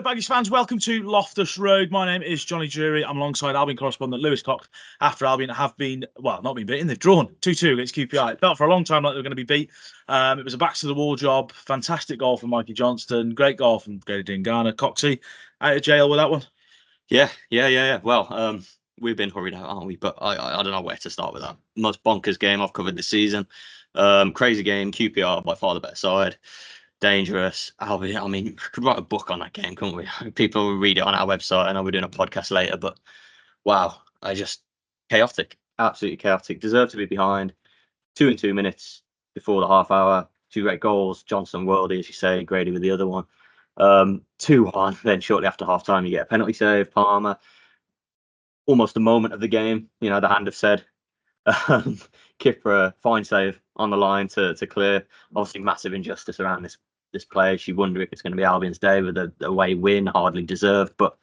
Hello, Baggies fans. Welcome to Loftus Road. My name is Jonny Drury. I'm alongside Albion correspondent Lewis Cox. After Albion have been, well, not been beaten, they've drawn 2-2 against QPR. It felt for a long time like they were going to be beat. It was a backs-to-the-wall job. Fantastic goal from Mikey Johnston. Great goal from Grady Diangana. Coxie, out of jail with that one. Yeah. Well, we've been hurried out, aren't we? But I don't know where to start with that. Most bonkers game I've covered this season. Crazy game. QPR by far the better side. Dangerous. Albion. I mean, we could write a book on that game, couldn't we? People will read it on our website. I know we're doing a podcast later, but wow, chaotic, absolutely chaotic. Deserved to be behind. 2 and 2 minutes before the half hour. 2 great goals. Johnson worldie, as you say. Grady with the other one. 2-1. Then shortly after half time, you get a penalty save. Palmer. Almost the moment of the game. You know, the hand have said. Kipper, fine save on the line to clear. Obviously, massive injustice around this play. You wonder if it's going to be Albion's day with a away win, hardly deserved, but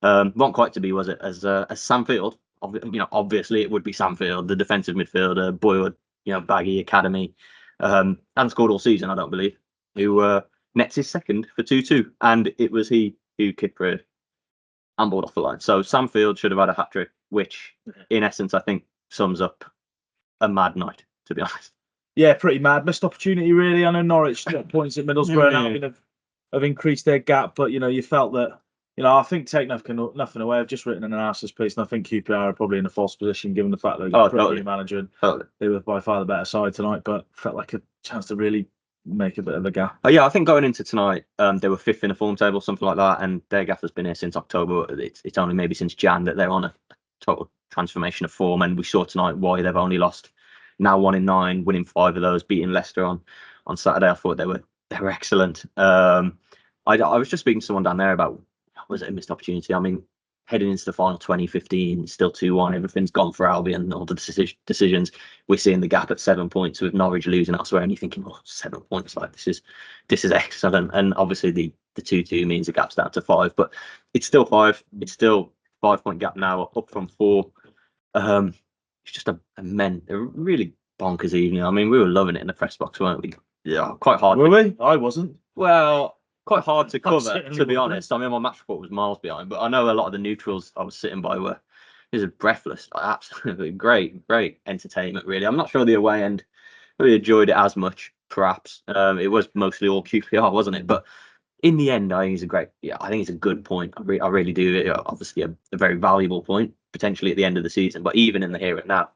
wasn't quite to be, was it? As Sam Field, obviously it would be Sam Field, the defensive midfielder, boyhood, Baggie academy, hadn't scored all season, I don't believe. Who nets his second for 2-2, and it was he who Kipper handballed off the line. So Sam Field should have had a hat trick, which in essence I think sums up a mad night, to be honest. Yeah, pretty mad. Missed opportunity, really. I know Norwich got points at Middlesbrough and Albion have increased their gap, but you felt that. I think take nothing away. I've just written an analysis piece, and I think QPR are probably in a false position given the fact that they've got a new manager and they were by far the better side tonight, but felt like a chance to really make a bit of a gap. Yeah, I think going into tonight, they were 5th in the form table, something like that, and their gaffer's been here since October. It's only maybe since Jan that they're on a total transformation of form, and we saw tonight why they've only lost now 1 in 9, winning 5 of those, beating Leicester on Saturday. I thought they were excellent. I was just speaking to someone down there about, was it a missed opportunity? I mean, heading into the final 2015, still 2-1, everything's gone for Albion, all the decisions. We're seeing the gap at 7 points with Norwich losing elsewhere, and you're thinking, 7 points, like this is excellent. And obviously the 2-2 means the gap's down to 5, but it's still 5. It's still 5-point gap now, up from 4. It's just a really bonkers evening. I mean, we were loving it in the press box, weren't we? Yeah, quite hard. Were we? I wasn't. Well, quite hard to cover, to be honest. I mean, my match report was miles behind, but I know a lot of the neutrals I was sitting by were breathless. Absolutely great entertainment, really. I'm not sure the away end really enjoyed it as much, perhaps. It was mostly all QPR, wasn't it? But in the end, I think it's a good point. I really do. Obviously, a very valuable point, potentially at the end of the season. But even in the here and now,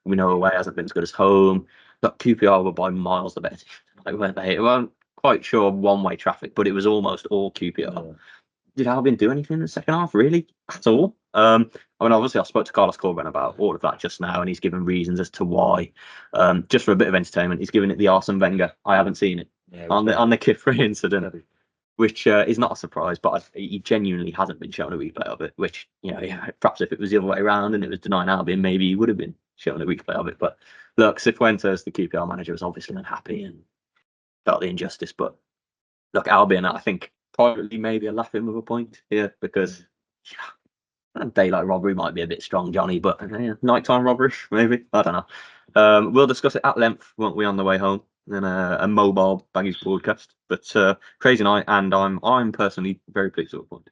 we know away hasn't been as good as home. But QPR were by miles the better. Weren't they? It weren't quite sure one-way traffic, but it was almost all QPR. Yeah. Did Albion do anything in the second half, really? At all? I mean, obviously, I spoke to Carlos Corben about all of that just now, and he's given reasons as to why. Just for a bit of entertainment, he's given it the Arsene Wenger. I haven't seen it on the Kipper incident, which is not a surprise, but he genuinely hasn't been shown a replay of it, which, perhaps if it was the other way around and it was denying Albion, maybe he would have been shown a replay of it. But look, Cifuentes, the QPR manager, was obviously unhappy and felt the injustice. But look, Albion, I think privately maybe are laughing with a point here, because daylight robbery might be a bit strong, Johnny, but nighttime robbery, maybe. I don't know. We'll discuss it at length, won't we, on the way home? And a mobile Baggies podcast. But crazy night, and I'm personally very pleased with the point.